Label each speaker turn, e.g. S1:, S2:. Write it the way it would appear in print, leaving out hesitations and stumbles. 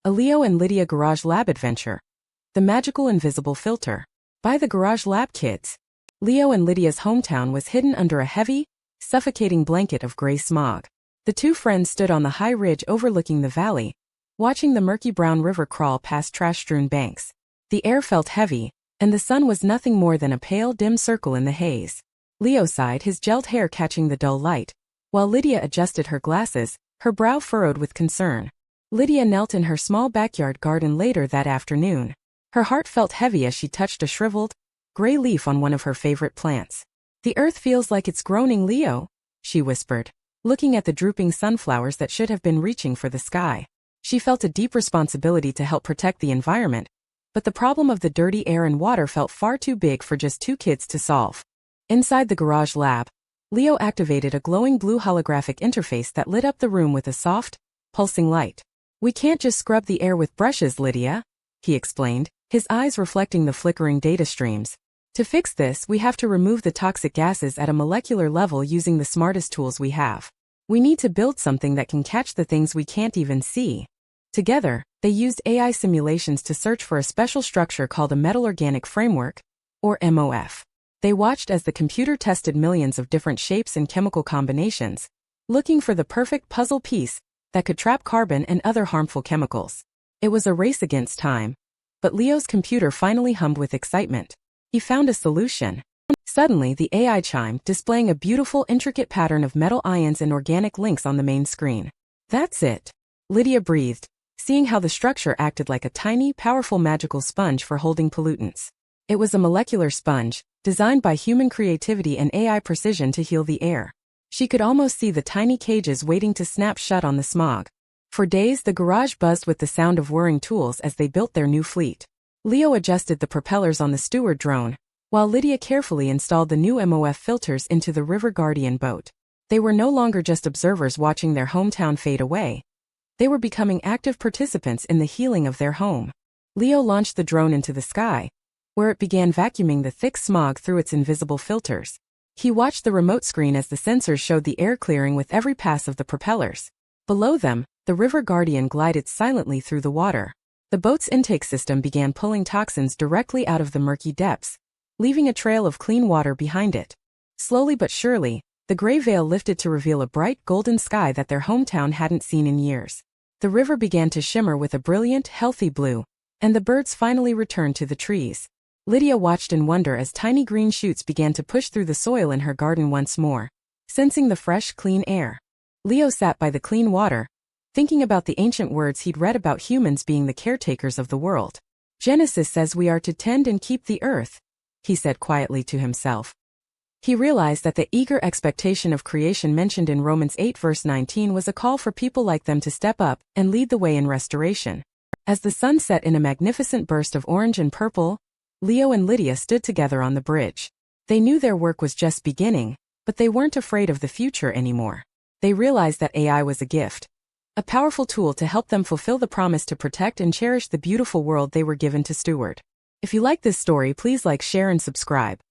S1: A Leo and Lydia Garage Lab Adventure. The Magical Invisible Filter. By the Garage Lab Kids. Leo and Lydia's hometown was hidden under a heavy, suffocating blanket of gray smog. The two friends stood on the high ridge overlooking the valley, watching the murky brown river crawl past trash-strewn banks. The air felt heavy, and the sun was nothing more than a pale, dim circle in the haze. Leo sighed, his gelled hair catching the dull light, while Lydia adjusted her glasses, her brow furrowed with concern. Lydia knelt in her small backyard garden later that afternoon. Her heart felt heavy as she touched a shriveled, gray leaf on one of her favorite plants. "The earth feels like it's groaning, Leo," she whispered, looking at the drooping sunflowers that should have been reaching for the sky. She felt a deep responsibility to help protect the environment, but the problem of the dirty air and water felt far too big for just two kids to solve. Inside the garage lab, Leo activated a glowing blue holographic interface that lit up the room with a soft, pulsing light. "We can't just scrub the air with brushes, Lydia," he explained, his eyes reflecting the flickering data streams. "To fix this, we have to remove the toxic gases at a molecular level using the smartest tools we have. We need to build something that can catch the things we can't even see." Together, they used AI simulations to search for a special structure called a metal organic framework, or MOF. They watched as the computer tested millions of different shapes and chemical combinations, looking for the perfect puzzle piece that could trap carbon and other harmful chemicals. It was a race against time, but Leo's computer finally hummed with excitement. He found a solution. Suddenly, the AI chimed, displaying a beautiful, intricate pattern of metal ions and organic links on the main screen. "That's it," Lydia breathed, seeing how the structure acted like a tiny, powerful magical sponge for holding pollutants. It was a molecular sponge, designed by human creativity and AI precision to heal the air. She could almost see the tiny cages waiting to snap shut on the smog. For days, the garage buzzed with the sound of whirring tools as they built their new fleet. Leo adjusted the propellers on the Steward drone, while Lydia carefully installed the new MOF filters into the River Guardian boat. They were no longer just observers watching their hometown fade away. They were becoming active participants in the healing of their home. Leo launched the drone into the sky, where it began vacuuming the thick smog through its invisible filters. He watched the remote screen as the sensors showed the air clearing with every pass of the propellers. Below them, the River Guardian glided silently through the water. The boat's intake system began pulling toxins directly out of the murky depths, leaving a trail of clean water behind it. Slowly but surely, the gray veil lifted to reveal a bright golden sky that their hometown hadn't seen in years. The river began to shimmer with a brilliant, healthy blue, and the birds finally returned to the trees. Lydia watched in wonder as tiny green shoots began to push through the soil in her garden once more, sensing the fresh, clean air. Leo sat by the clean water, thinking about the ancient words he'd read about humans being the caretakers of the world. "Genesis says we are to tend and keep the earth," he said quietly to himself. He realized that the eager expectation of creation mentioned in Romans 8 verse 19 was a call for people like them to step up and lead the way in restoration. As the sun set in a magnificent burst of orange and purple, Leo and Lydia stood together on the bridge. They knew their work was just beginning, but they weren't afraid of the future anymore. They realized that AI was a gift, a powerful tool to help them fulfill the promise to protect and cherish the beautiful world they were given to steward. If you like this story, please like, share, and subscribe.